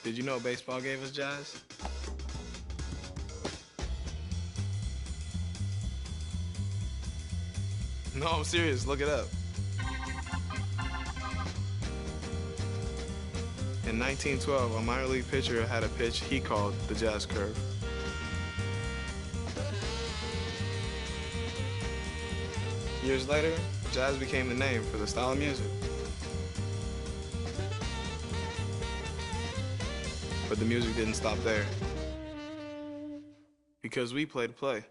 Did you know baseball gave us jazz? No, I'm serious. Look it up. In 1912, a minor league pitcher had a pitch he called the jazz curve. Years later, jazz became the name for the style of music. But the music didn't stop there. Because we play to play.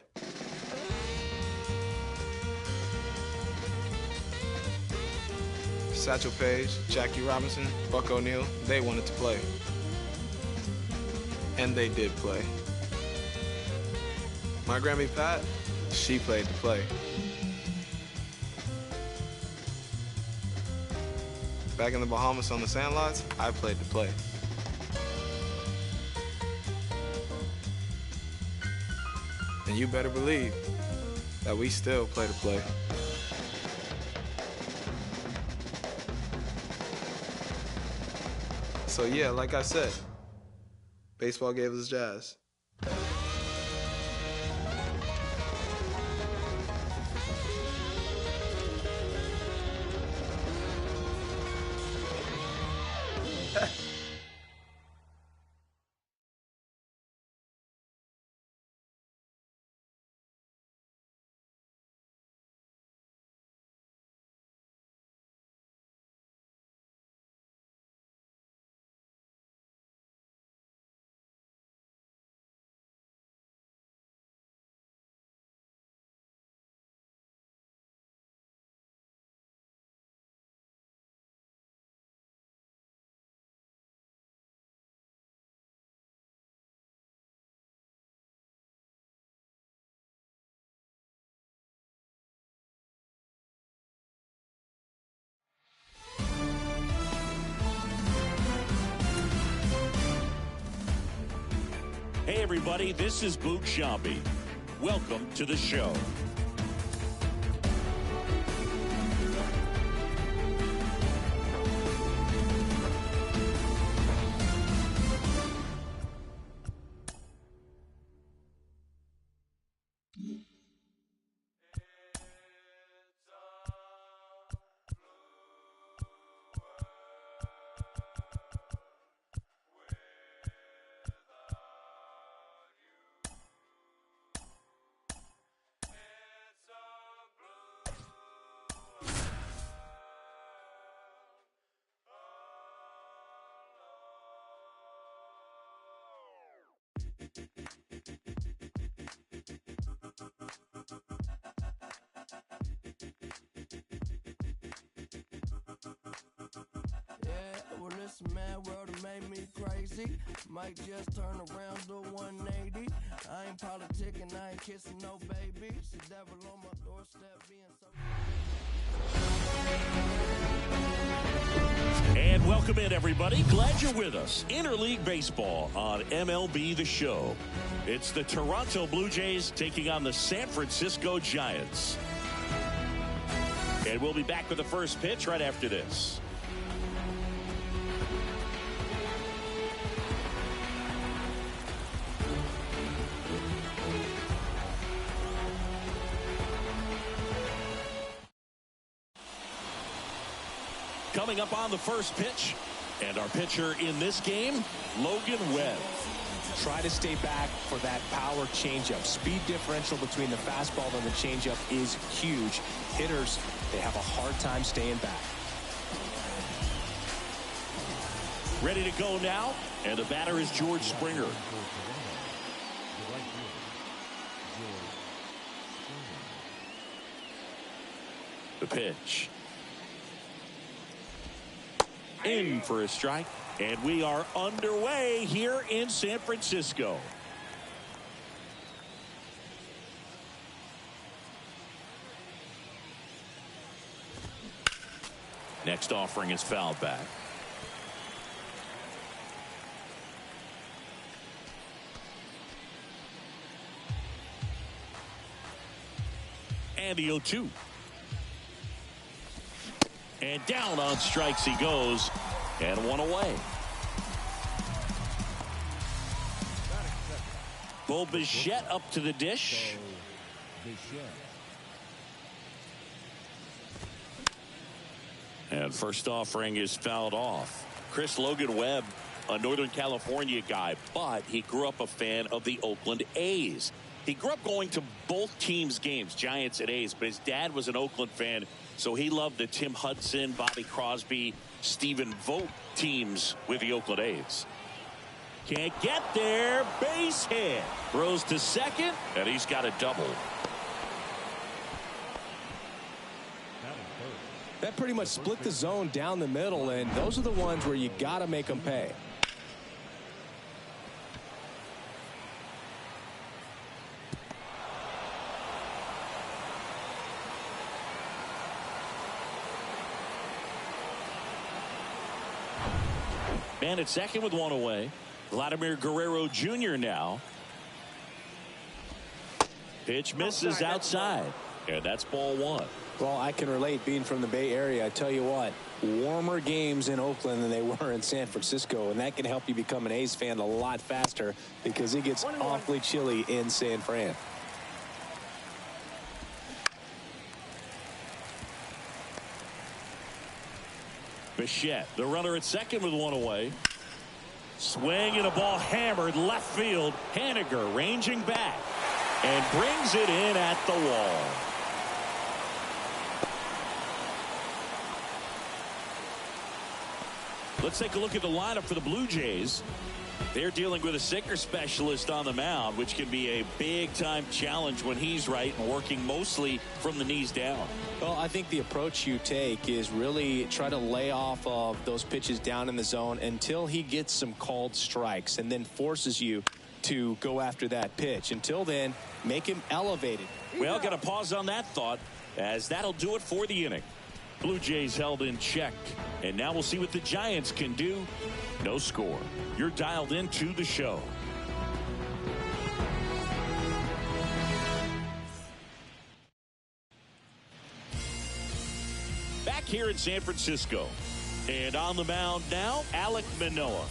Satchel Paige, Jackie Robinson, Buck O'Neil, they wanted to play. And they did play. My Grammy Pat, she played to play. Back in the Bahamas on the sandlots, I played to play. And you better believe that we still play to play. So yeah, like I said, baseball gave us jazz. Hey everybody, this is Boog Sciambi. Welcome to the show. Well, listen, man, world have made me crazy. Might just turn around to 180. I ain't politicking, I ain't kissing no baby. It's the devil on my doorstep being so... And welcome in, everybody. Glad you're with us. Interleague Baseball on MLB The Show. It's the Toronto Blue Jays taking on the San Francisco Giants. And we'll be back with the first pitch right after this. Coming up on the first pitch, and our pitcher in this game, Logan Webb. Try to stay back for that power changeup. Speed differential between the fastball and the changeup is huge. Hitters, they have a hard time staying back. Ready to go now, and the batter is George Springer. The pitch. In for a strike, and we are underway here in San Francisco. Next offering is fouled back. And the 0-2. And down on strikes he goes, and one away. Bo Bichette up to the dish. And first offering is fouled off. Chris Logan Webb, a Northern California guy, but he grew up a fan of the Oakland A's. He grew up going to both teams' games, Giants and A's, but his dad was an Oakland fan, so he loved the Tim Hudson, Bobby Crosby, Stephen Vogt teams with the Oakland A's. Can't get there. Base hit. Throws to second, and he's got a double. That pretty much split the zone down the middle, and those are the ones where you got to make them pay. Man at second with one away. Vladimir Guerrero Jr. now. Pitch misses outside. And that's ball one. Well, I can relate being from the Bay Area. I tell you what, warmer games in Oakland than they were in San Francisco, and that can help you become an A's fan a lot faster because it gets awfully chilly in San Fran. Bichette, the runner at second with one away. Swing and a ball hammered left field. Haniger ranging back and brings it in at the wall. Let's take a look at the lineup for the Blue Jays. They're dealing with a sinker specialist on the mound, which can be a big-time challenge when he's right and working mostly from the knees down. Well, I think the approach you take is really try to lay off of those pitches down in the zone until he gets some called strikes and then forces you to go after that pitch. Until then, make him elevated. Well, got to pause on that thought, as that'll do it for the inning. Blue Jays held in check, and now we'll see what the Giants can do. No score. You're dialed into the show. Back here in San Francisco, and on the mound now, Alek Manoah.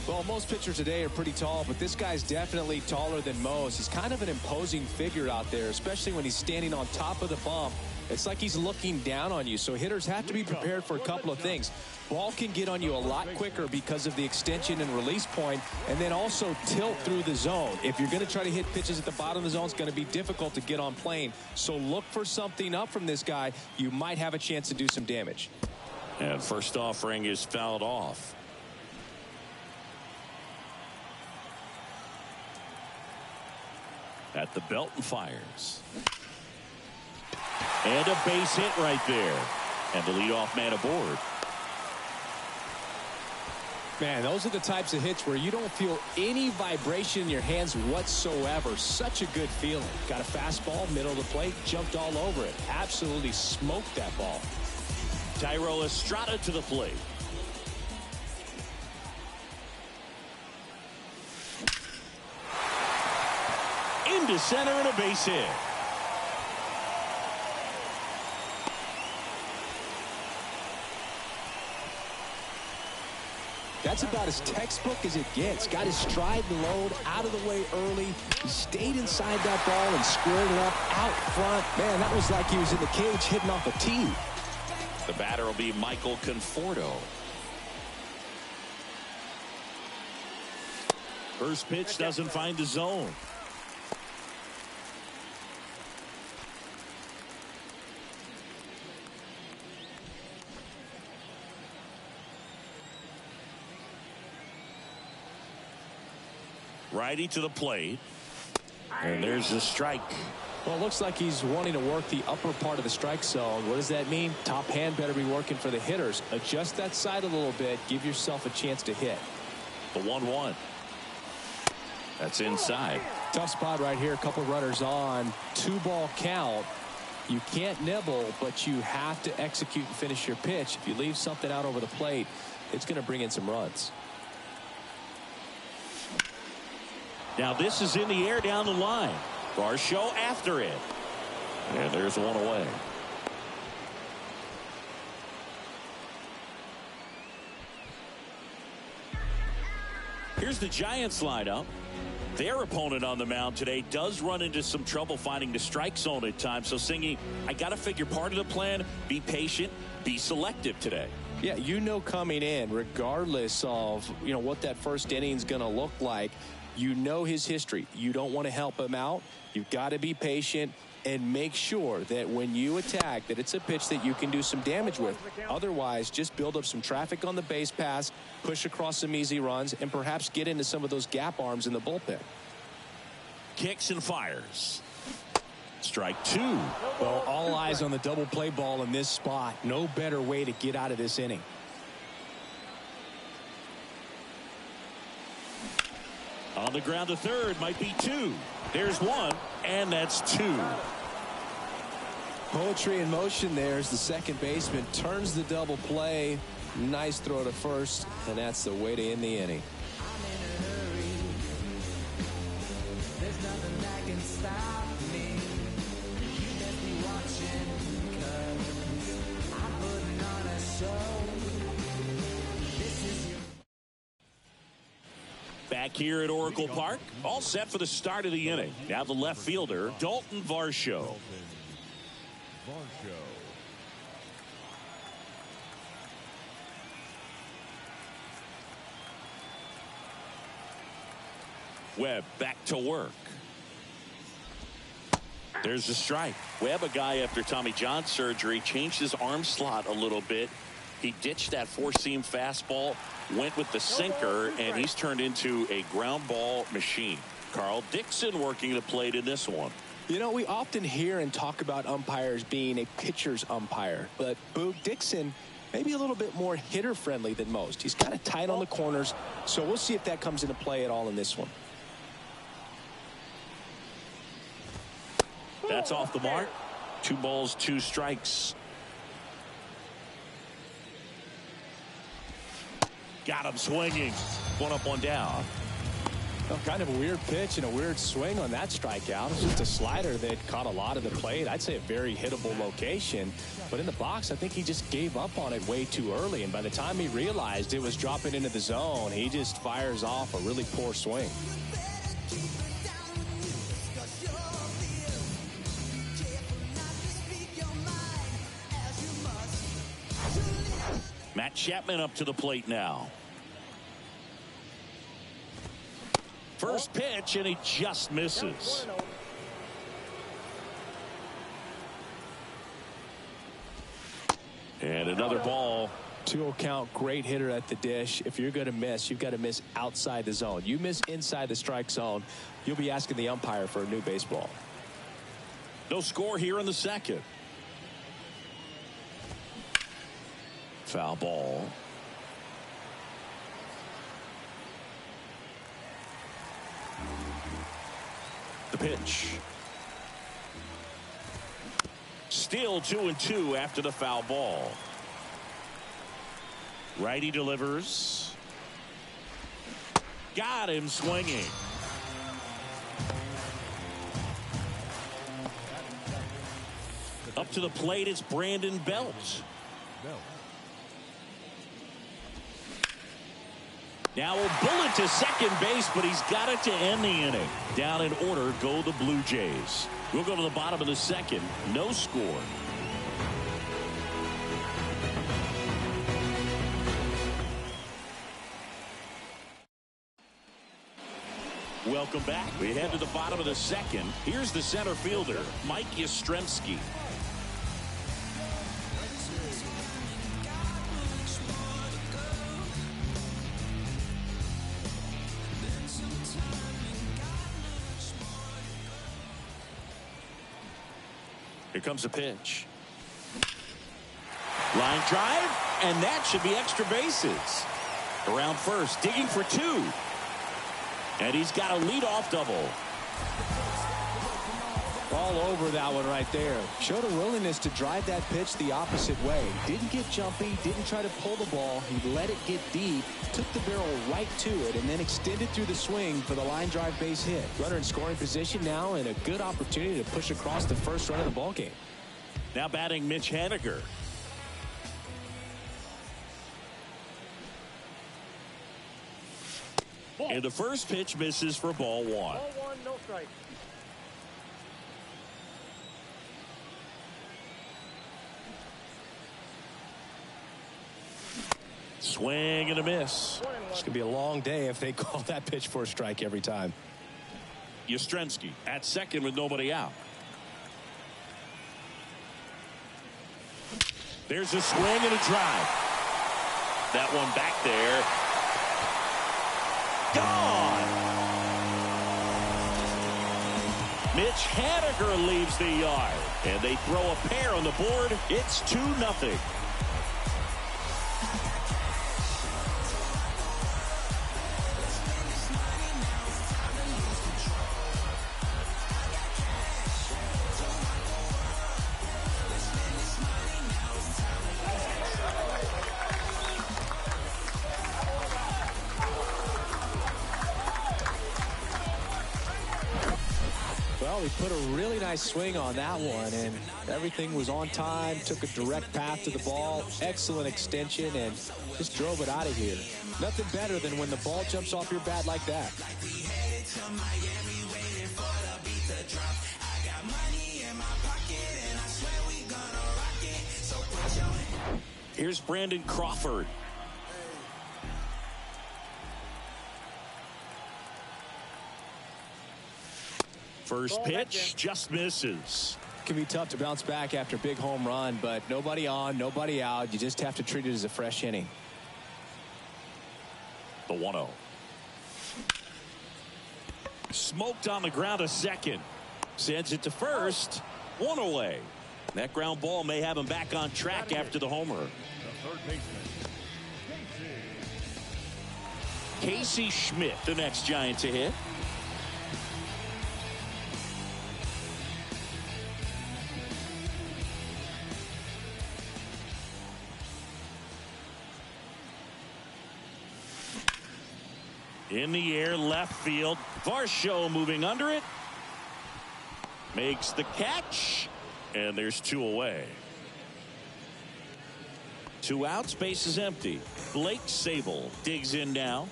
Well, most pitchers today are pretty tall, but this guy's definitely taller than most. He's kind of an imposing figure out there, especially when he's standing on top of the bump. It's like he's looking down on you, so hitters have to be prepared for a couple of things. Ball can get on you a lot quicker because of the extension and release point, and then also tilt through the zone. If you're going to try to hit pitches at the bottom of the zone, it's going to be difficult to get on plane. So look for something up from this guy. You might have a chance to do some damage. And first offering is fouled off. At the belt and fires. And a base hit right there. And the leadoff man aboard. Man, those are the types of hits where you don't feel any vibration in your hands whatsoever. Such a good feeling. Got a fastball, middle of the plate, jumped all over it. Absolutely smoked that ball. Thairo Estrada to the plate. Into center and a base hit. That's about as textbook as it gets. Got his stride and load out of the way early. He stayed inside that ball and squared it up out front. Man, that was like he was in the cage hitting off a tee. The batter will be Michael Conforto. First pitch doesn't find the zone. Righty to the plate. And there's the strike. Well, it looks like he's wanting to work the upper part of the strike zone. What does that mean? Top hand better be working for the hitters. Adjust that side a little bit. Give yourself a chance to hit. The 1-1. That's inside. Tough spot right here. A couple runners on. 2-ball count. You can't nibble, but you have to execute and finish your pitch. If you leave something out over the plate, it's going to bring in some runs. Now this is in the air down the line. Varsho after it. And there's one away. Here's the Giants lineup. Their opponent on the mound today does run into some trouble finding the strike zone at times. So Singy, I got to figure part of the plan, be patient, be selective today. Yeah, you know coming in, regardless of, what that first inning is going to look like, you know his history. You don't want to help him out. You've got to be patient and make sure that when you attack, that it's a pitch that you can do some damage with. Otherwise, just build up some traffic on the base pass, push across some easy runs, and perhaps get into some of those gap arms in the bullpen. Kicks and fires. Strike two. Well, all eyes on the double play ball in this spot. No better way to get out of this inning. On the ground to third, might be two. There's one, and that's two. Poetry in motion there as the second baseman turns the double play. Nice throw to first, and that's the way to end the inning. There's nothing that can stop me. You best be watching, 'cause I'm putting on a show. This is your... Back here at Oracle Park, all set for the start of the inning. Now the left fielder, Dalton Varsho. Webb back to work. There's the strike. Webb, a guy after Tommy John surgery, changed his arm slot a little bit. He ditched that four-seam fastball, went with the sinker, and he's turned into a ground ball machine. Carl Dixon working the plate in this one. We often hear and talk about umpires being a pitcher's umpire, but Boog Dixon maybe a little bit more hitter-friendly than most. He's kind of tight on the corners, so we'll see if that comes into play at all in this one. That's off the mark. 2 balls, 2 strikes. Got him swinging. 1 up, 1 down. Well, kind of a weird pitch and a weird swing on that strikeout. It's just a slider that caught a lot of the plate. I'd say a very hittable location. But in the box, I think he just gave up on it way too early. And by the time he realized it was dropping into the zone, he just fires off a really poor swing. Matt Chapman up to the plate now. First pitch, and he just misses. And another ball. 2-0 count, great hitter at the dish. If you're going to miss, you've got to miss outside the zone. You miss inside the strike zone, you'll be asking the umpire for a new baseball. No score here in the second. Foul ball. The pitch. Still 2-2 after the foul ball. Righty delivers. Got him swinging. Up to the plate, it's Brandon Belt. Now a bullet to second base, but he's got it to end the inning. Down in order go the Blue Jays. We'll go to the bottom of the second. No score. Welcome back. We head to the bottom of the second. Here's the center fielder, Mike Yastrzemski. Here comes a pitch. Line drive, and that should be extra bases. Around first, digging for 2. And he's got a leadoff double. All over that one right there. Showed a willingness to drive that pitch the opposite way. Didn't get jumpy, didn't try to pull the ball. He let it get deep, took the barrel right to it, and then extended through the swing for the line drive base hit. Runner in scoring position now, and a good opportunity to push across the first run of the ball game. Now batting Mitch Haniger. And the first pitch misses for ball one. Ball one, no strike. Swing and a miss. It's going to be a long day if they call that pitch for a strike every time. Yastrzemski at second with nobody out. There's a swing and a drive. That one back there. Gone. Mitch Haniger leaves the yard. And they throw a pair on the board. It's 2-0. Well, he put a really nice swing on that one, and everything was on time, took a direct path to the ball, excellent extension, and just drove it out of here. Nothing better than when the ball jumps off your bat like that. Here's Brandon Crawford. First pitch just misses. It can be tough to bounce back after a big home run, but nobody on, nobody out. You just have to treat it as a fresh inning. The 1-0. Smoked on the ground to second. Sends it to first. One away. That ground ball may have him back on track after the homer. Casey Schmidt, the next Giant to hit. In the air, left field. Varsho moving under it. Makes the catch. And there's two away. 2 outs, base is empty. Blake Sable digs in now.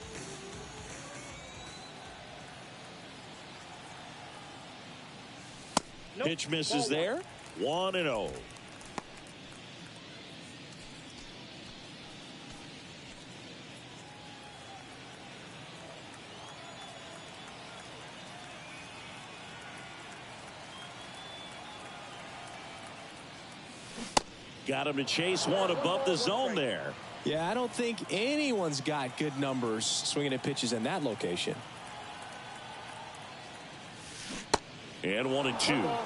Nope. Pitch misses there. 1-0. Got him to chase one above the zone there. Yeah, I don't think anyone's got good numbers swinging at pitches in that location. And 1-2.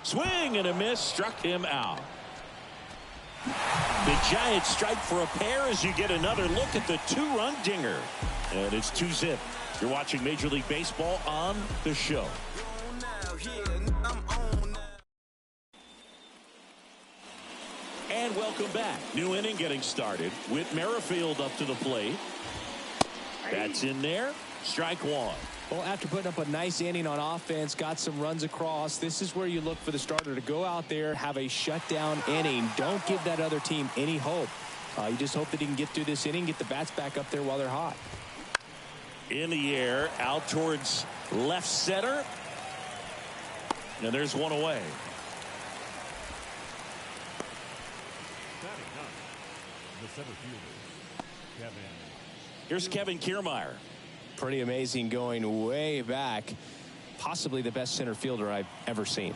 Swing and a miss, struck him out. The Giants strike for a pair as you get another look at the 2-run dinger. And it's 2-zip. You're watching Major League Baseball on the show. And welcome back. New inning getting started with Merrifield up to the plate. That's in there. Strike one. Well, after putting up a nice inning on offense, got some runs across, this is where you look for the starter to go out there, have a shutdown inning. Don't give that other team any hope. You just hope that he can get through this inning, get the bats back up there while they're hot. In the air, out towards left center. And there's one away. Here's Kevin Kiermaier. Pretty amazing, going way back. Possibly the best center fielder I've ever seen.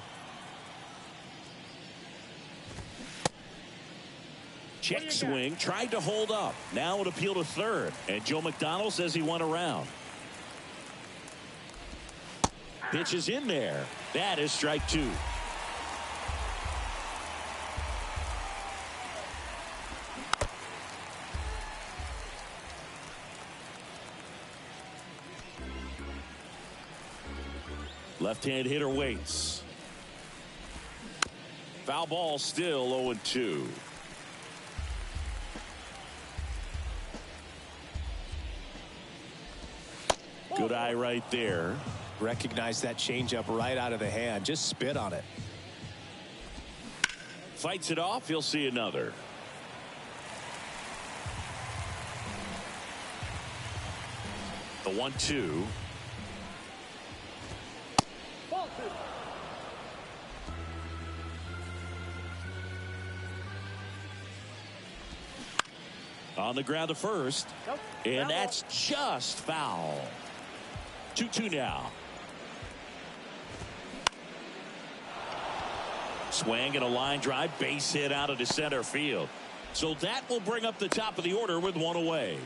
Check swing, tried to hold up. Now an appeal to third. And Joe McDonald says he went around. Pitch is in there. That is strike two. Left-hand hitter waits. Foul ball, still 0-2. Good eye right there. Recognize that changeup right out of the hand. Just spit on it. fights it off. He'll see another. The 1-2. On the ground to first. And that's just foul. 2-2 now. Swing and a line drive, base hit out of the center field. So that will bring up the top of the order with one away.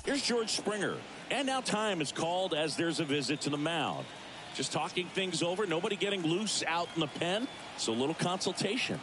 Here's George Springer. And now time is called as there's a visit to the mound. Just talking things over, nobody getting loose out in the pen, so a little consultation.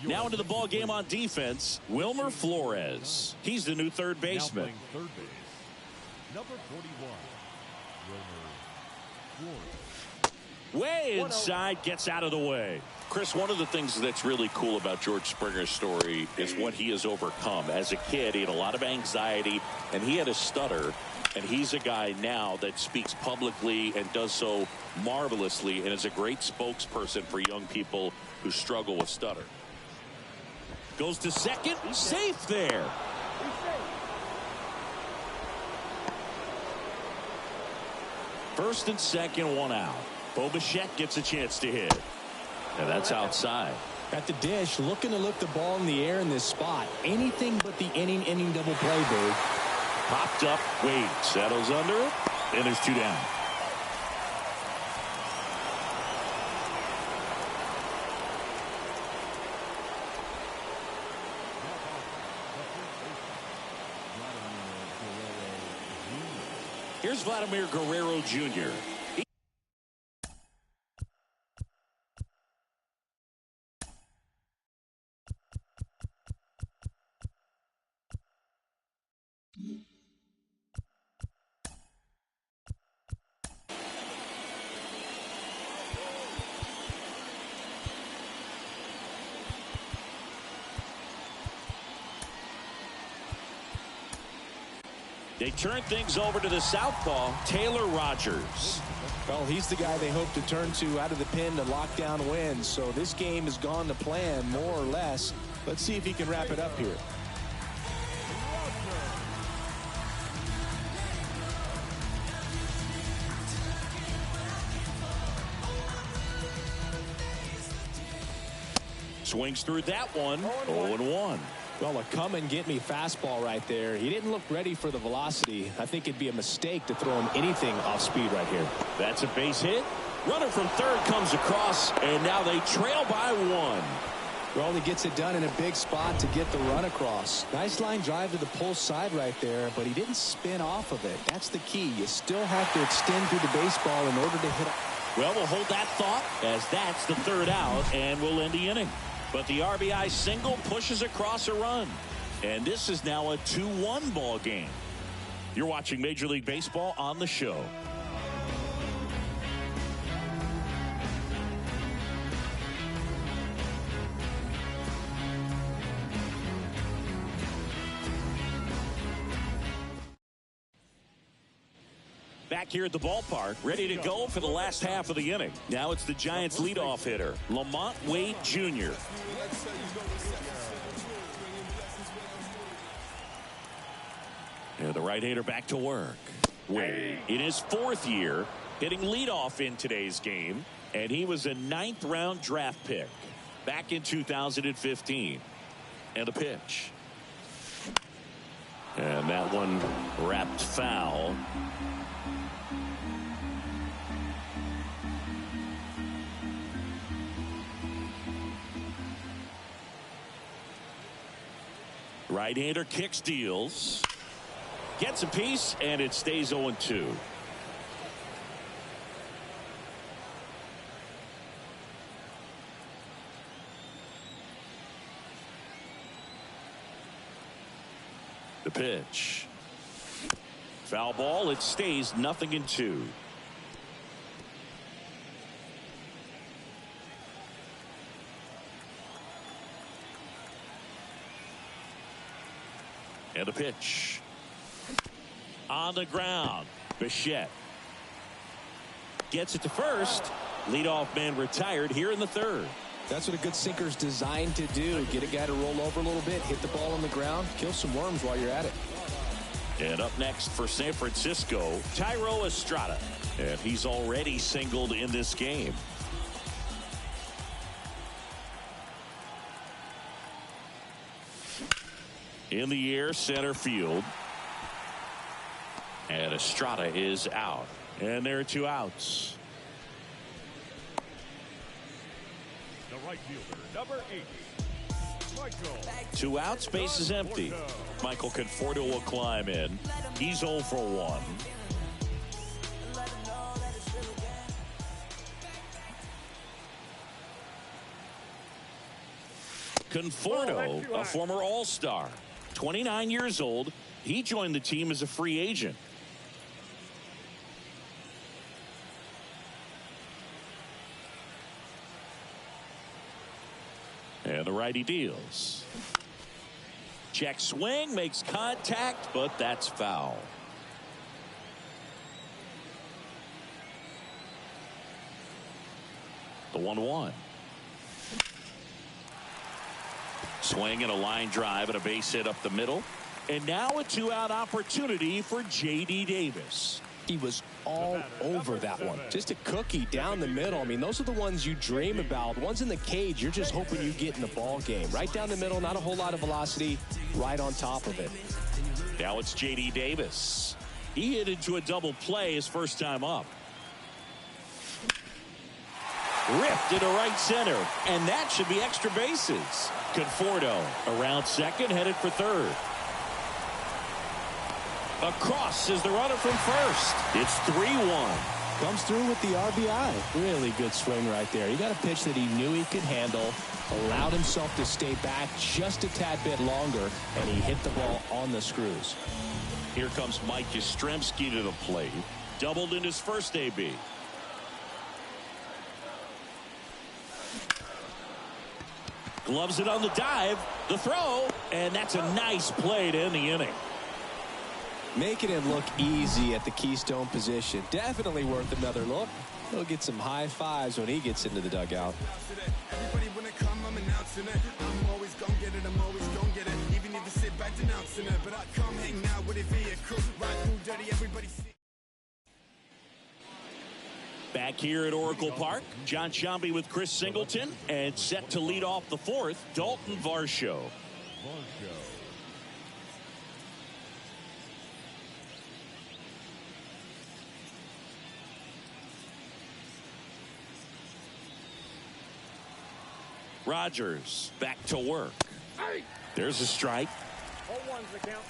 Now into the ball game on defense, Wilmer Flores. He's the new third baseman. Third base, number 41, Wilmer Flores. Way inside, gets out of the way. Chris, one of the things that's really cool about George Springer's story is what he has overcome. As a kid, he had a lot of anxiety, and he had a stutter. And he's a guy now that speaks publicly and does so marvelously and is a great spokesperson for young people who struggle with stutter. Goes to second, safe there. First and second, one out. Bo Bichette gets a chance to hit. And that's outside. At the dish, looking to lift the ball in the air in this spot. Anything but the inning double play, Boo. Popped up, Wade settles under it, and there's two down. Here's Vladimir Guerrero Jr. They turn things over to the southpaw, Taylor Rogers. Well, he's the guy they hope to turn to out of the pen to lock down wins. So this game has gone to plan, more or less. Let's see if he can wrap it up here. Swings through that one, 0-1. Well, a come-and-get-me fastball right there. He didn't look ready for the velocity. I think it'd be a mistake to throw him anything off speed right here. That's a base hit. Runner from third comes across, and now they trail by one. Well, he gets it done in a big spot to get the run across. Nice line drive to the pull side right there, but he didn't spin off of it. That's the key. You still have to extend through the baseball in order to hit. Well, we'll hold that thought as that's the third out, and we'll end the inning. But the RBI single pushes across a run. And this is now a 2-1 ball game. You're watching Major League Baseball on the show. Back here at the ballpark, ready to go for the last half of the inning. Now it's the Giants' leadoff hitter, Lamont Wade Jr. And the right-hander back to work. Wade, in his fourth year, hitting leadoff in today's game, and he was a 9th-round draft pick back in 2015. And the pitch. And that one wrapped foul. Right-hander kick steals. Gets a piece, and it stays 0-2. pitch. Foul ball. It stays 0-2. And a pitch. On the ground. Bichette gets it to first. Leadoff man retired here in the third. That's what a good sinker's designed to do. Get a guy to roll over a little bit, hit the ball on the ground, kill some worms while you're at it. And up next for San Francisco, Thairo Estrada. And he's already singled in this game. In the air, center field. And Estrada is out. And there are 2 outs. The right fielder, number 8, Michael. 2 outs, base is empty. Michael Conforto will climb in. He's 0 for 1. Conforto, a former All-Star, 29 years old. He joined the team as a free agent. And the righty deals. Check swing, makes contact, but that's foul. The 1-1. Swing and a line drive and a base hit up the middle. And now a 2-out opportunity for J.D. Davis. He was all over that one. Just a cookie down the middle. I mean, those are the ones you dream about. Ones in the cage, you're just hoping you get in the ball game. Right down the middle, not a whole lot of velocity, right on top of it. Now it's J.D. Davis. He hit into a double play his first time up. Ripped into right center, and that should be extra bases. Conforto around second, headed for third. Across is the runner from first. It's 3-1. Comes through with the RBI. Really good swing right there. He got a pitch that he knew he could handle, allowed himself to stay back just a tad bit longer, and he hit the ball on the screws. Here comes Mike Yastrzemski to the plate. Doubled in his first AB. Gloves it on the dive. The throw. And that's a nice play to end the inning. Making it look easy at the keystone position. Definitely worth another look. He'll get some high fives when he gets into the dugout. Everybody when it come, I'm announcing it. I'm always gonna get it, I'm always gonna get it. Even need to sit back denouncing it. But I come hang out with a vehicle. Ride through dirty, everybody see. Back here at Oracle Park, John Sciambi with Chris Singleton. And set to lead off the fourth, Dalton Varsho. Rogers back to work. There's a strike. 0-1's the count.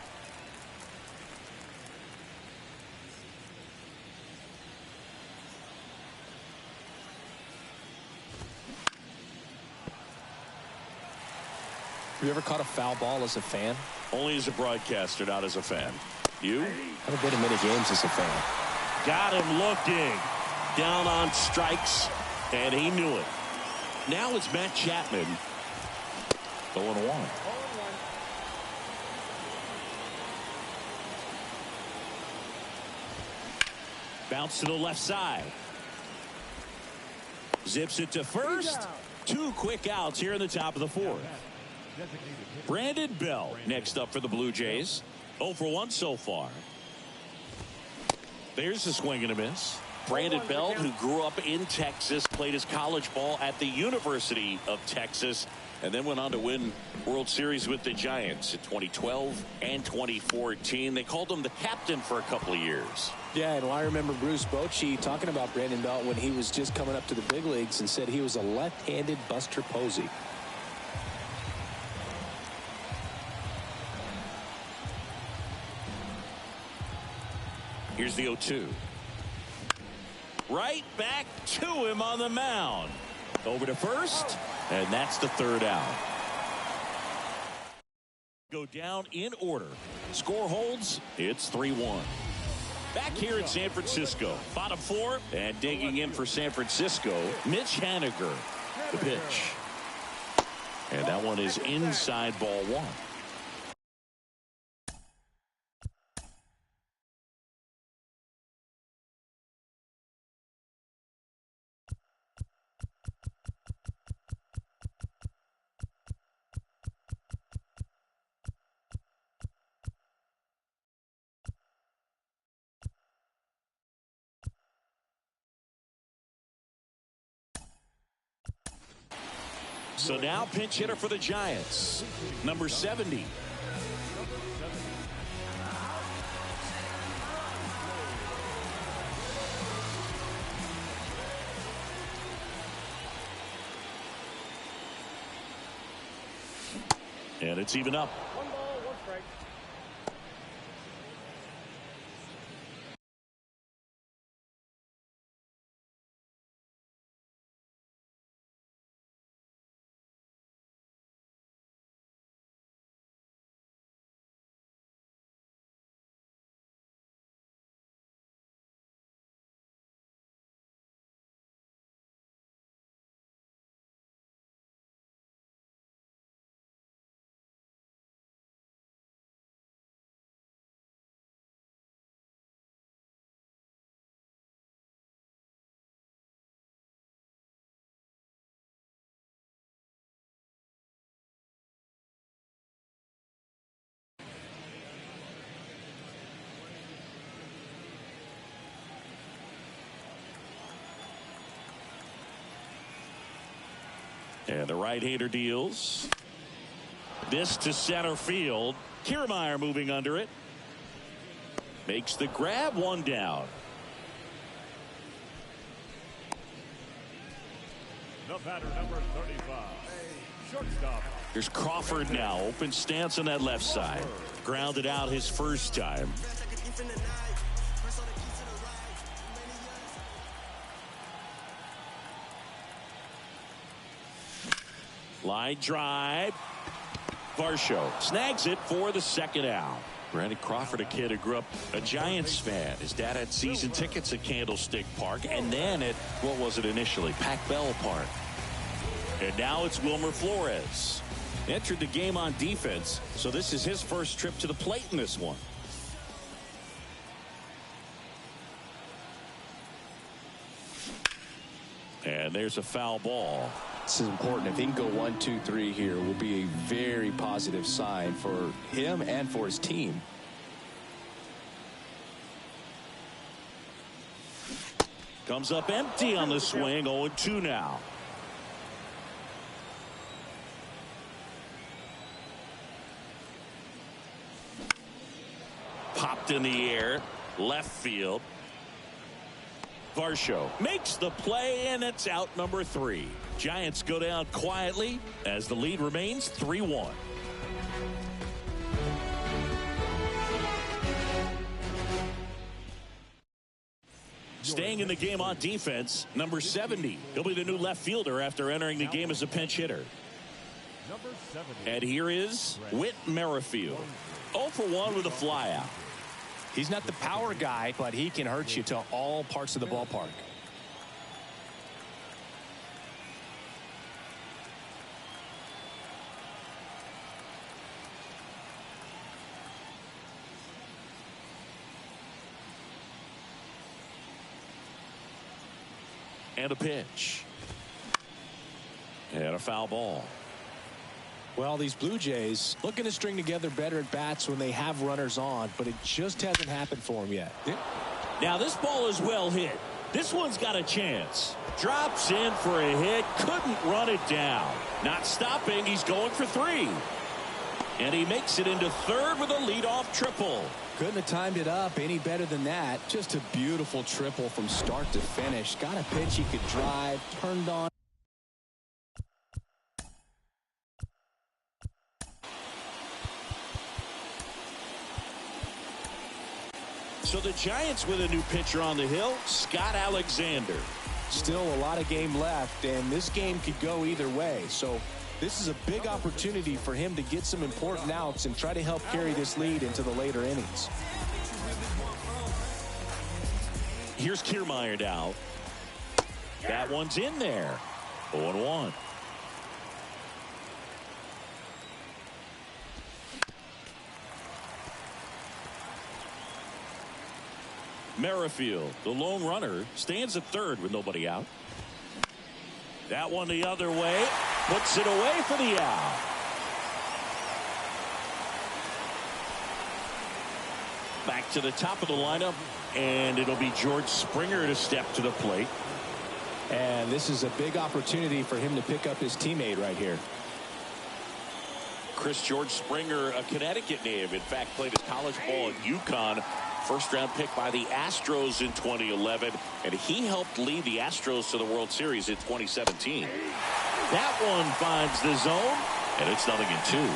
Have you ever caught a foul ball as a fan? Only as a broadcaster, not as a fan. You? I've been to many games as a fan. Got him looking. Down on strikes, and he knew it. Now it's Matt Chapman. 0-1. Bounce to the left side. Zips it to first. 2 quick outs here in the top of the fourth. Brandon Bell next up for the Blue Jays. 0 for 1 so far. There's a swing and a miss. Brandon Bell, who grew up in Texas, played his college ball at the University of Texas, and then went on to win World Series with the Giants in 2012 and 2014. They called him the captain for a couple of years. Yeah, and I remember Bruce Bochy talking about Brandon Bell when he was just coming up to the big leagues and said he was a left-handed Buster Posey. Here's the 0-2. Right back to him on the mound. Over to first, and that's the third out. Go down in order. Score holds, it's 3-1. Back here in San Francisco, bottom four, and digging in for San Francisco, Mitch Haniger. The pitch. And that one is inside ball one. So now pinch hitter for the Giants, number 70. And it's even up. 1 ball, 1 strike. And the right-hander deals. This to center field. Kiermaier moving under it. Makes the grab, 1 down. The batter, number 35. Shortstop. Here's Crawford now. Open stance on that left side. Grounded out his first time. Line drive. Varsho snags it for the second out. Randy Crawford, a kid who grew up a Giants fan. His dad had season tickets at Candlestick Park and then at, what was it initially, Pac-Bell Park. And now it's Wilmer Flores. Entered the game on defense, so this is his first trip to the plate in this one. And there's a foul ball. This is important. If he can go 1, 2, 3 here, will be a very positive sign for him and for his team. Comes up empty on the swing. 0-2 now. Popped in the air. Left field. Varsho makes the play, and it's out number 3. Giants go down quietly as the lead remains 3-1. Staying in the game on defense, number 70. He'll be the new left fielder after entering the game as a pinch hitter. Number 70. And here is Whit Merrifield. 0 for 1 with a flyout. He's not the power guy, but he can hurt you to all parts of the ballpark. And a pitch. And a foul ball. Well, these Blue Jays looking to string together better at bats when they have runners on, but it just hasn't happened for them yet. Now this ball is well hit. This one's got a chance. Drops in for a hit. Couldn't run it down. Not stopping. He's going for 3. And he makes it into third with a leadoff triple. Couldn't have timed it up any better than that. Just a beautiful triple from start to finish. Got a pitch he could drive. Turned on. So the Giants with a new pitcher on the hill, Scott Alexander. Still a lot of game left, and this game could go either way. So This is a big opportunity for him to get some important outs and try to help carry this lead into the later innings. Here's Kiermaier now. That one's in there. 0-1. Merrifield, the lone runner, stands at third with nobody out. That one the other way. Puts it away for the out. Back to the top of the lineup, and it'll be George Springer to step to the plate. And this is a big opportunity for him to pick up his teammate right here. George Springer, a Connecticut native, in fact, played his college ball at UConn. First-round pick by the Astros in 2011, and he helped lead the Astros to the World Series in 2017. That one finds the zone, and it's 0-2.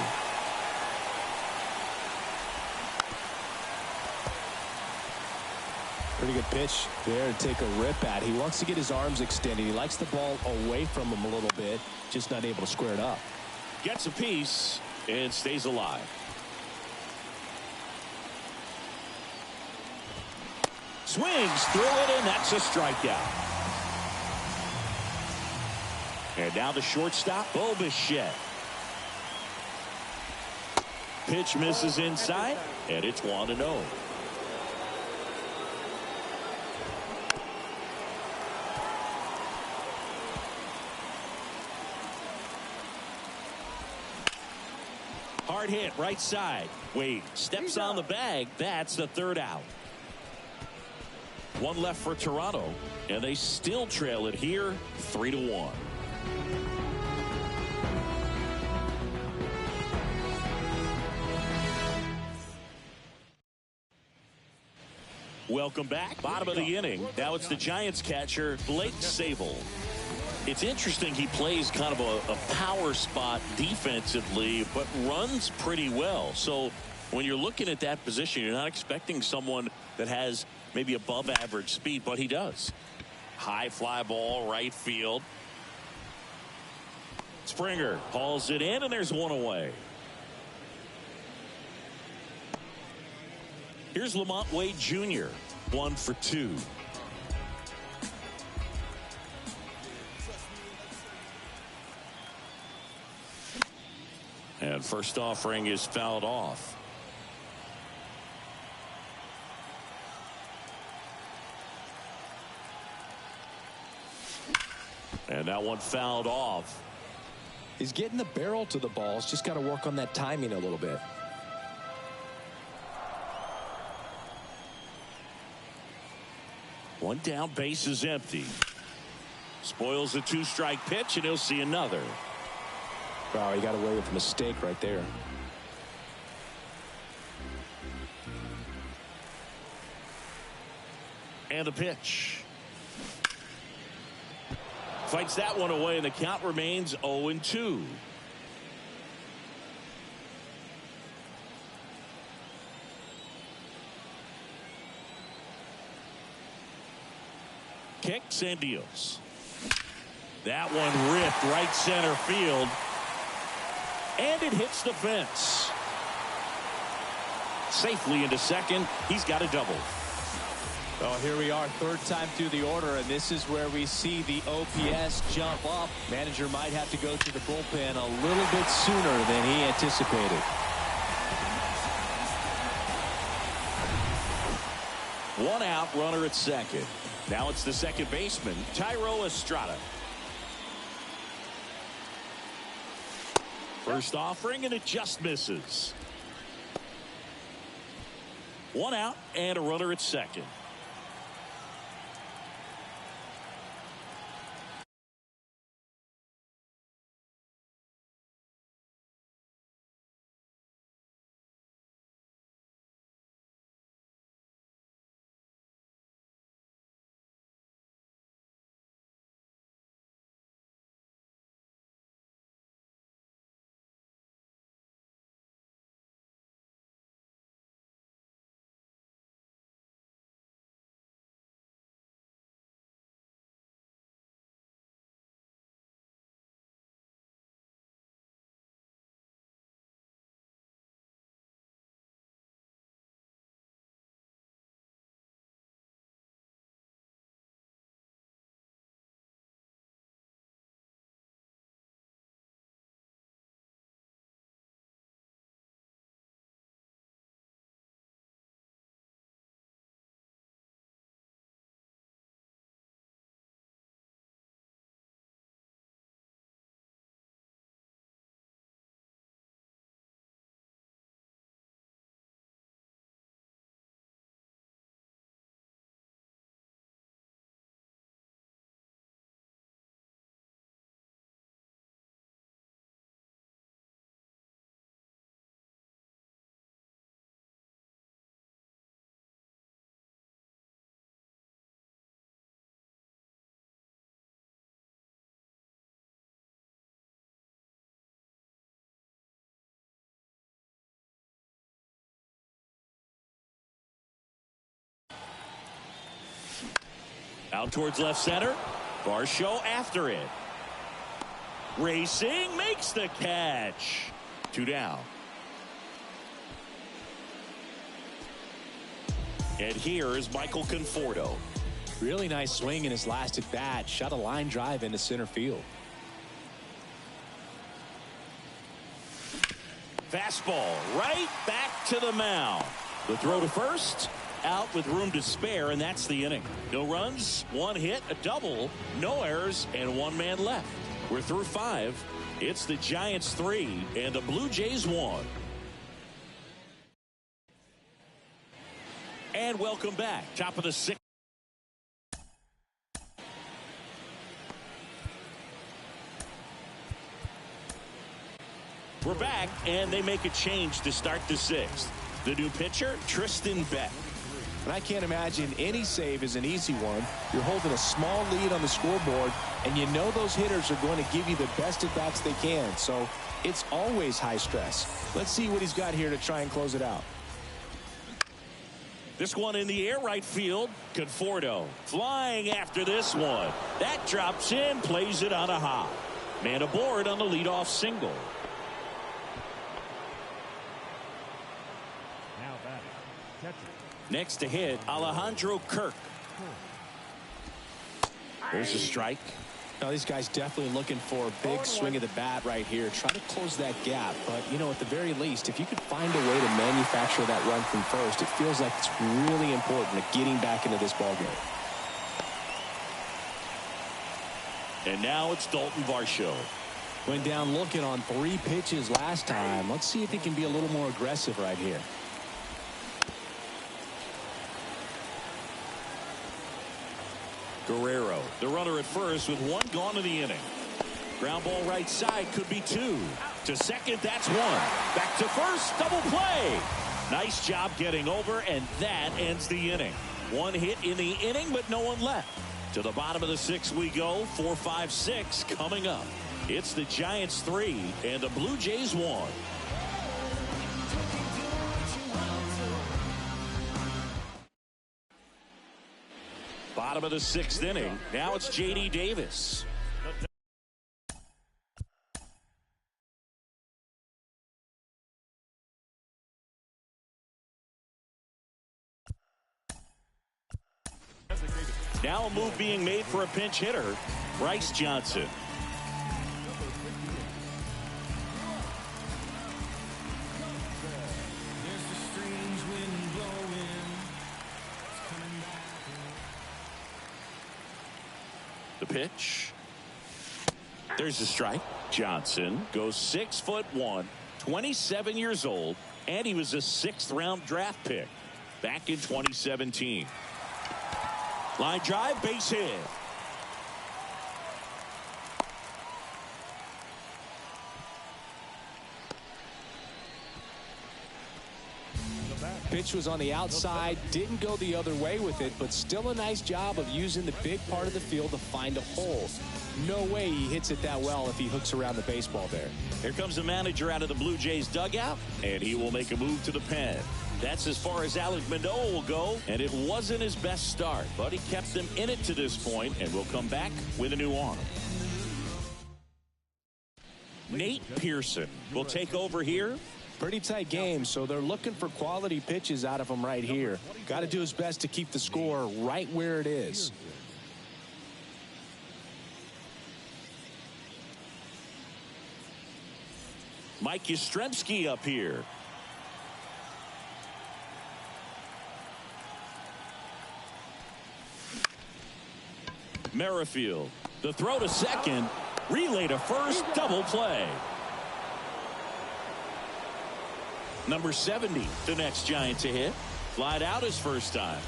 Pretty good pitch there to take a rip at. He wants to get his arms extended. He likes the ball away from him a little bit, just not able to square it up. Gets a piece and stays alive. Swings through it, and that's a strikeout. And now the shortstop, Bo Bichette. Pitch misses inside, and it's 1-0. Hard hit, right side. Wade steps on the bag. That's the third out. One left for Toronto, and they still trail it here 3-1. Welcome back. Bottom of the inning. Now it's the Giants catcher, Blake Sabol. It's interesting, he plays kind of a power spot defensively, but runs pretty well. So when you're looking at that position, you're not expecting someone that has maybe above average speed, but he does. High fly ball, right field. Springer hauls it in, and there's one away. Here's Lamont Wade Jr., 1 for 2. And first offering is fouled off. And that one fouled off. He's getting the barrel to the balls. Just got to work on that timing a little bit. One down, base is empty. Spoils a 2-strike pitch, and he'll see another. Wow, he got away with a mistake right there. And the pitch. Fights that one away, and the count remains 0-2. Kicks and deals. That one ripped right center field. And it hits the fence. Safely into second. He's got a double. Well, here we are, third time through the order, and this is where we see the OPS jump up. Manager might have to go to the bullpen a little bit sooner than he anticipated. One out, runner at second. Now it's the second baseman, Thairo Estrada. First offering, and it just misses. One out and a runner at second. Out towards left center. Varsho after it. Racing, makes the catch. 2 down. And here is Michael Conforto. Really nice swing in his last at bat. Shot a line drive into center field. Fastball right back to the mound. The throw to first. Out with room to spare, and that's the inning. No runs, 1 hit, a double, no errors, and 1 man left. We're through 5. It's the Giants 3 and the Blue Jays 1. And welcome back. Top of the 6th. We're back, and they make a change to start the 6th. The new pitcher, Tristan Beck. And I can't imagine any save is an easy one. You're holding a small lead on the scoreboard, and you know those hitters are going to give you the best at-bats they can. So it's always high stress. Let's see what he's got here to try and close it out. This one in the air, right field. Conforto flying after this one. That drops in, plays it on a hop. Man aboard on the leadoff single. Now batting, catcher. Next to hit, Alejandro Kirk. There's a strike. Now these guys definitely looking for a big swing of the bat right here. Try to close that gap. But, you know, at the very least, if you could find a way to manufacture that run from first, it feels like it's really important at getting back into this ballgame. And now it's Dalton Varsho. Went down looking on 3 pitches last time. Let's see if he can be a little more aggressive right here. Guerrero, the runner at first with 1 gone in the inning. Ground ball right side, could be 2. To second, that's 1. Back to first, double play. Nice job getting over, and that ends the inning. 1 hit in the inning, but no one left. To the bottom of the 6th we go. 4, 5, 6 coming up. It's the Giants 3 and the Blue Jays 1. Bottom of the 6th inning. Now it's J.D. Davis. Now a move being made for a pinch hitter, Bryce Johnson. The pitch. There's the strike. Johnson goes 6'1", 27 years old, and he was a 6th round draft pick back in 2017. Line drive, base hit. Pitch was on the outside, didn't go the other way with it, but still a nice job of using the big part of the field to find a hole. No way he hits it that well if he hooks around the baseball there. Here comes the manager out of the Blue Jays dugout, and he will make a move to the pen. That's as far as Alek Manoah will go, and it wasn't his best start, but he kept them in it to this point, and will come back with a new arm. Nate Pearson will take over here. Pretty tight game, so they're looking for quality pitches out of him right here. Got to do his best to keep the score right where it is. Mike Yastrzemski up here. Merrifield, the throw to second, relay to first, double play. Number 70, the next Giant to hit. Flied out his first time.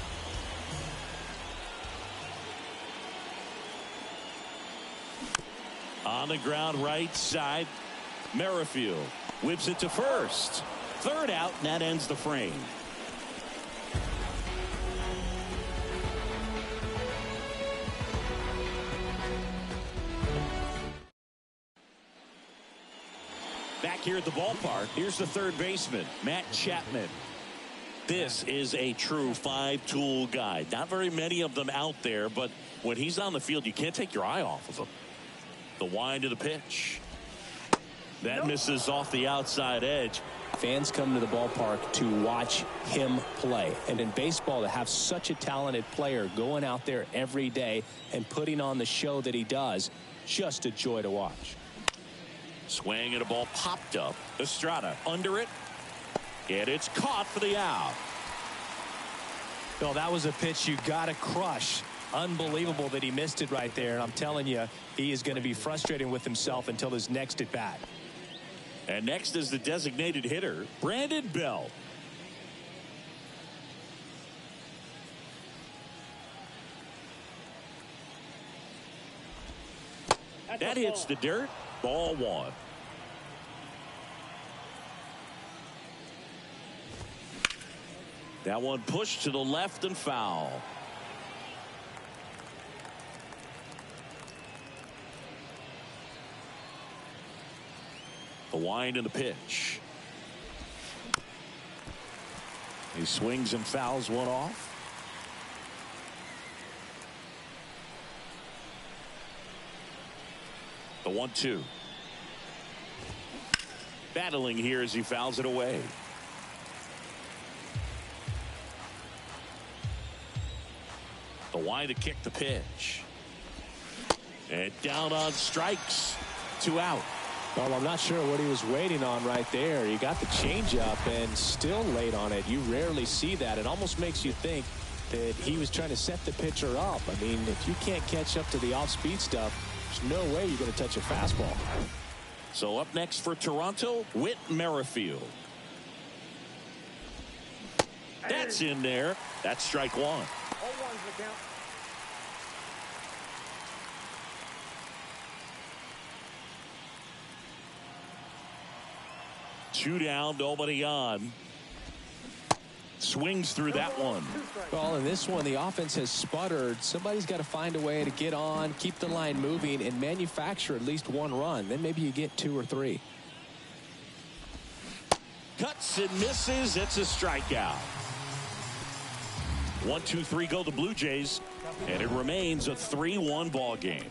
On the ground right side, Merrifield whips it to first. 3rd out, and that ends the frame. Back here at the ballpark, here's the 3rd baseman, Matt Chapman. This is a true five-tool guy. Not very many of them out there, but when he's on the field, you can't take your eye off of him. The wind of the pitch. That misses off the outside edge. Fans come to the ballpark to watch him play. And in baseball, to have such a talented player going out there every day and putting on the show that he does, just a joy to watch. Swing and a ball popped up. Estrada under it. And it's caught for the out. Well, that was a pitch you got to crush. Unbelievable that he missed it right there. And I'm telling you, he is going to be frustrated with himself until his next at bat. And next is the designated hitter, Brandon Bell. That hits the dirt. Ball one. That one pushed to the left and foul. The wind and the pitch. He swings and fouls one off. The 1-2. Battling here as he fouls it away. The wind to kick the pitch. And down on strikes. 2 out. Well, I'm not sure what he was waiting on right there. He got the changeup and still late on it. You rarely see that. It almost makes you think that he was trying to set the pitcher up. I mean, if you can't catch up to the off-speed stuff, there's no way you're going to touch a fastball. So up next for Toronto, Whit Merrifield. That's in there. That's strike one. 0-1's the count. Two down, nobody on. Swings through that one. Well, in this one, the offense has sputtered. Somebody's got to find a way to get on, keep the line moving, and manufacture at least one run. Then maybe you get 2 or 3. Cuts and misses. It's a strikeout. 1-2-3 go the Blue Jays, and it remains a 3-1 ball game.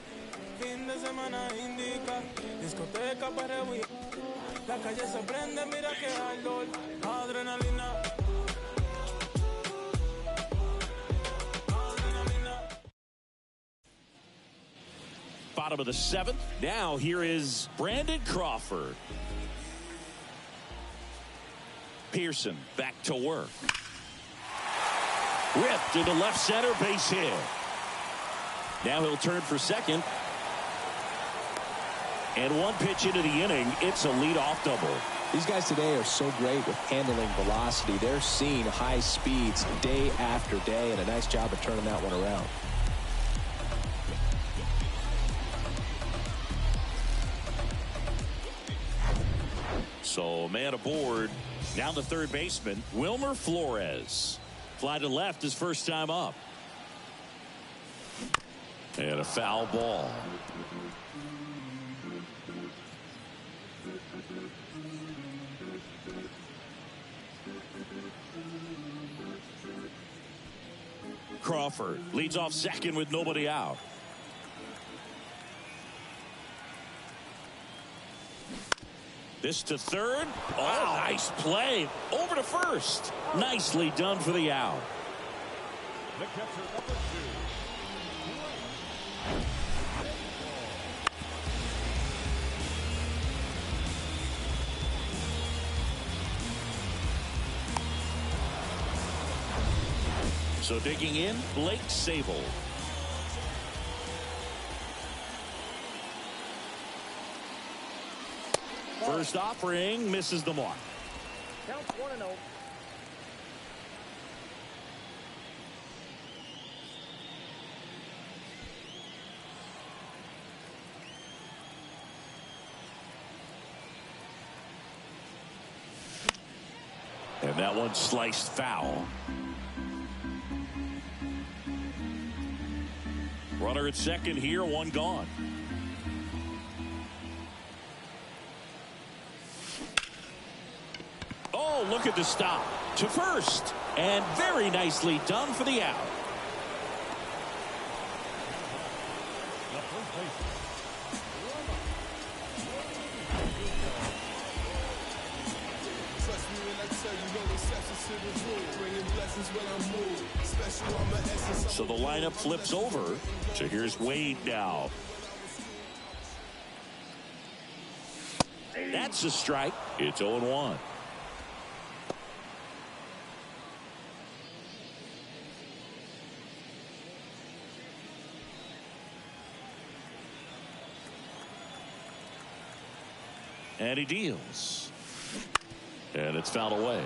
Bottom of the 7th. Now here is Brandon Crawford. Pearson back to work. Ripped into left center, base hit. Now he'll turn for second. And one pitch into the inning, it's a leadoff double. These guys today are so great with handling velocity. They're seeing high speeds day after day, and a nice job of turning that one around. So man aboard. Now the third baseman, Wilmer Flores. Fly to left his first time up. And a foul ball. Crawford leads off second with nobody out. This to third. Oh, nice play. Over to first. Nicely done for the out. The catcher, number 2. So digging in, Blake Sable. First offering misses the mark. Counts 1-0. And that one sliced foul. Runner at second here, one gone. Oh, look at the stop. To first. And very nicely done for the out. So the lineup flips over. So here's Wade now. That's a strike. It's 0-1. And he deals. And it's fouled away.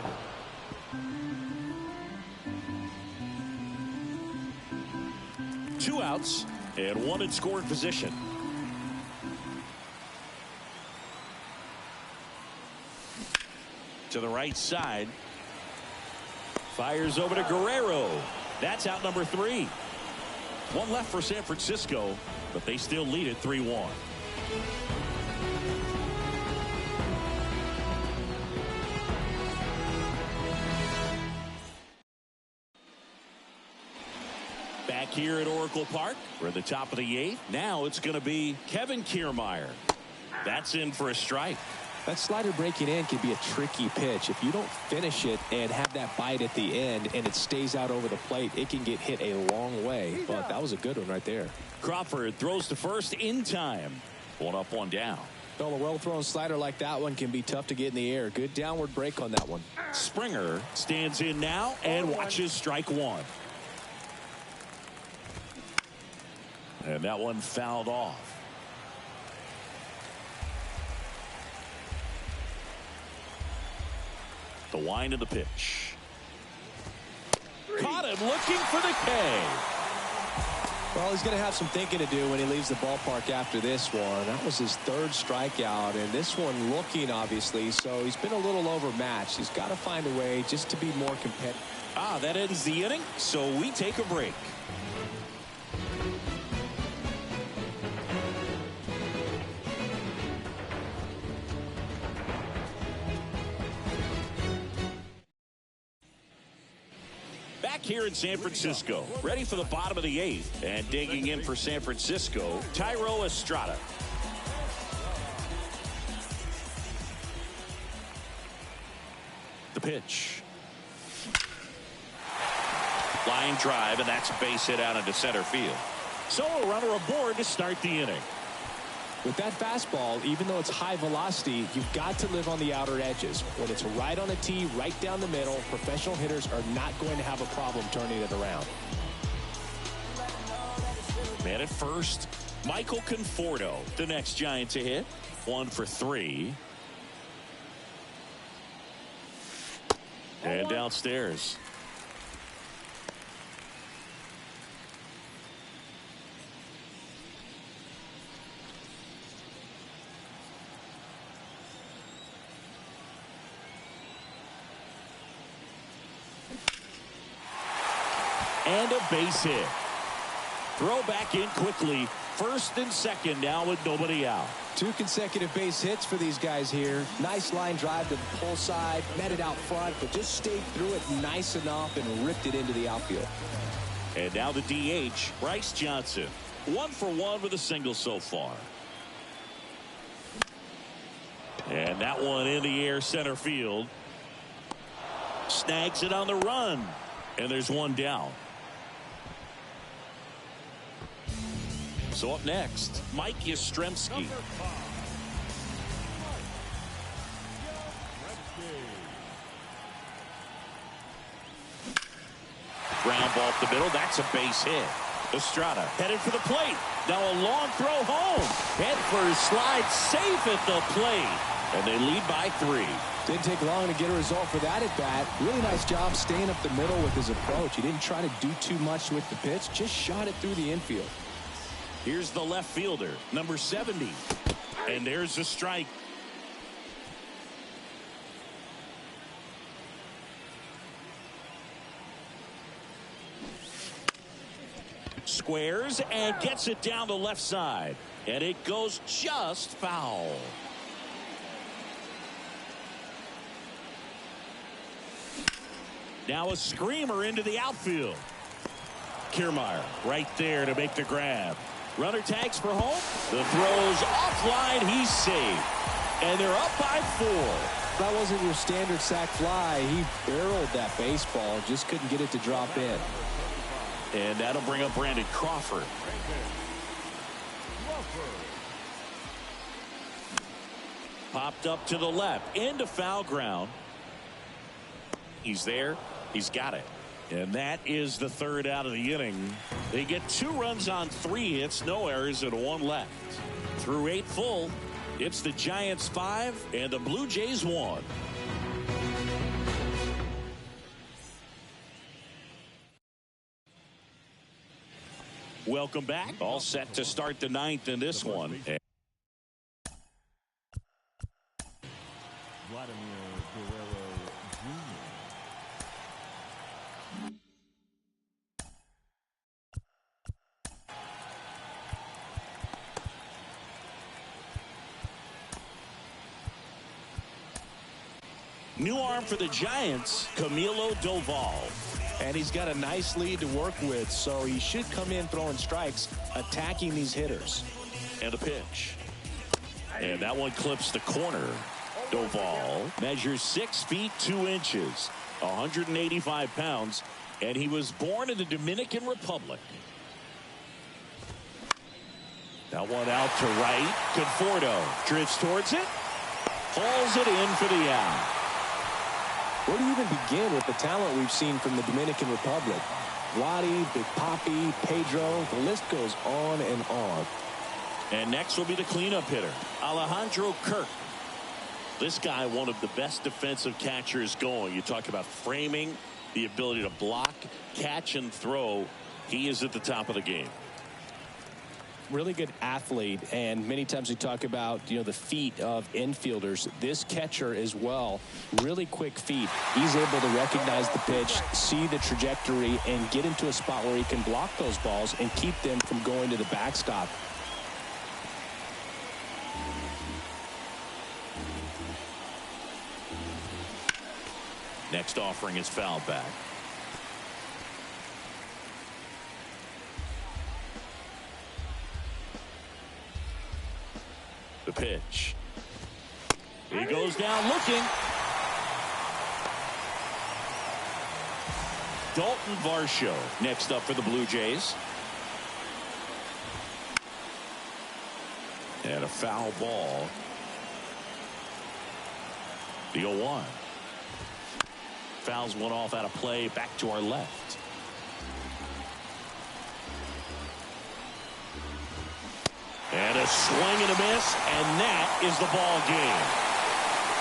Two outs and one in scoring position. To the right side. Fires over to Guerrero. That's out number 3. One left for San Francisco, but they still lead it 3-1. Back here at Oracle Park, we're at the top of the 8th. Now it's going to be Kevin Kiermaier. That's in for a strike. That slider breaking in can be a tricky pitch. If you don't finish it and have that bite at the end and it stays out over the plate, it can get hit a long way. But that was a good one right there. Crawford throws to first in time. 1 up, 1 down. Well, a well-thrown slider like that one can be tough to get in the air. Good downward break on that one. Springer stands in now and watches strike 1. And that one fouled off. The wind of the pitch. Caught him looking for the K. Well, he's going to have some thinking to do when he leaves the ballpark after this one. That was his 3rd strikeout, and this one looking, obviously, so he's been a little overmatched. He's got to find a way just to be more competitive. That ends the inning, so we take a break. Here in San Francisco, ready for the bottom of the 8th, and digging in for San Francisco, Thairo Estrada. The pitch. Line drive, and that's a base hit out into center field. So a runner aboard to start the inning. With that fastball, even though it's high velocity, you've got to live on the outer edges. When it's right on a tee, right down the middle, professional hitters are not going to have a problem turning it around. Man at first, Michael Conforto, the next Giant to hit. 1 for 3. And downstairs. And a base hit. Throw back in quickly. First and second now with nobody out. 2 consecutive base hits for these guys here. Nice line drive to the pull side. Met it out front, but just stayed through it nice enough and ripped it into the outfield. And now the DH, Bryce Johnson. 1 for 1 with a single so far. And that one in the air center field. Snags it on the run. And there's 1 down. So up next, Mike Yastrzemski. Ground ball up the middle. That's a base hit. Estrada headed for the plate. Now a long throw home. Head first slide safe at the plate. And they lead by 3. Didn't take long to get a result for that at bat. Really nice job staying up the middle with his approach. He didn't try to do too much with the pitch. Just shot it through the infield. Here's the left fielder, number 70. And there's a strike. Squares and gets it down the left side. And it goes just foul. Now a screamer into the outfield. Kiermaier right there to make the grab. Runner tags for home. The throw's offline. He's safe. And they're up by 4. That wasn't your standard sac fly. He barreled that baseball. Just couldn't get it to drop in. And that'll bring up Brandon Crawford. Popped up to the left. Into foul ground. He's there. He's got it. And that is the 3rd out of the inning. They get 2 runs on 3 hits, no errors, and 1 left. Through 8 full, it's the Giants 5 and the Blue Jays 1. Welcome back. All set to start the 9th in this one. New arm for the Giants, Camilo Doval. And he's got a nice lead to work with, so he should come in throwing strikes, attacking these hitters. And a pitch. And that one clips the corner. Doval measures 6 feet 2 inches, 185 pounds, and he was born in the Dominican Republic. That one out to right. Conforto drifts towards it. Hauls it in for the out. Where do you even begin with the talent we've seen from the Dominican Republic? Vladdy, Big Papi, Pedro, the list goes on and on. And next will be the cleanup hitter, Alejandro Kirk. This guy, one of the best defensive catchers going. You talk about framing, the ability to block, catch, and throw. He is at the top of the game. Really good athlete, and many times we talk about, the feet of infielders. This catcher as well, really quick feet. He's able to recognize the pitch, see the trajectory, and get into a spot where he can block those balls and keep them from going to the backstop. Next offering is fouled back. The pitch. He goes down looking. Dalton Varsho next up for the Blue Jays. And a foul ball. The 0-1. Fouls one off out of play, back to our left. And a swing and a miss, and that is the ball game.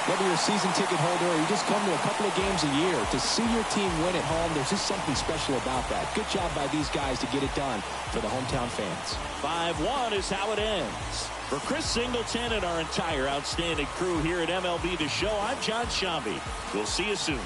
Whether you're a season ticket holder or you just come to a couple of games a year, to see your team win at home, there's just something special about that. Good job by these guys to get it done for the hometown fans. 5-1 is how it ends. For Chris Singleton and our entire outstanding crew here at MLB The Show, I'm John Shambi. We'll see you soon.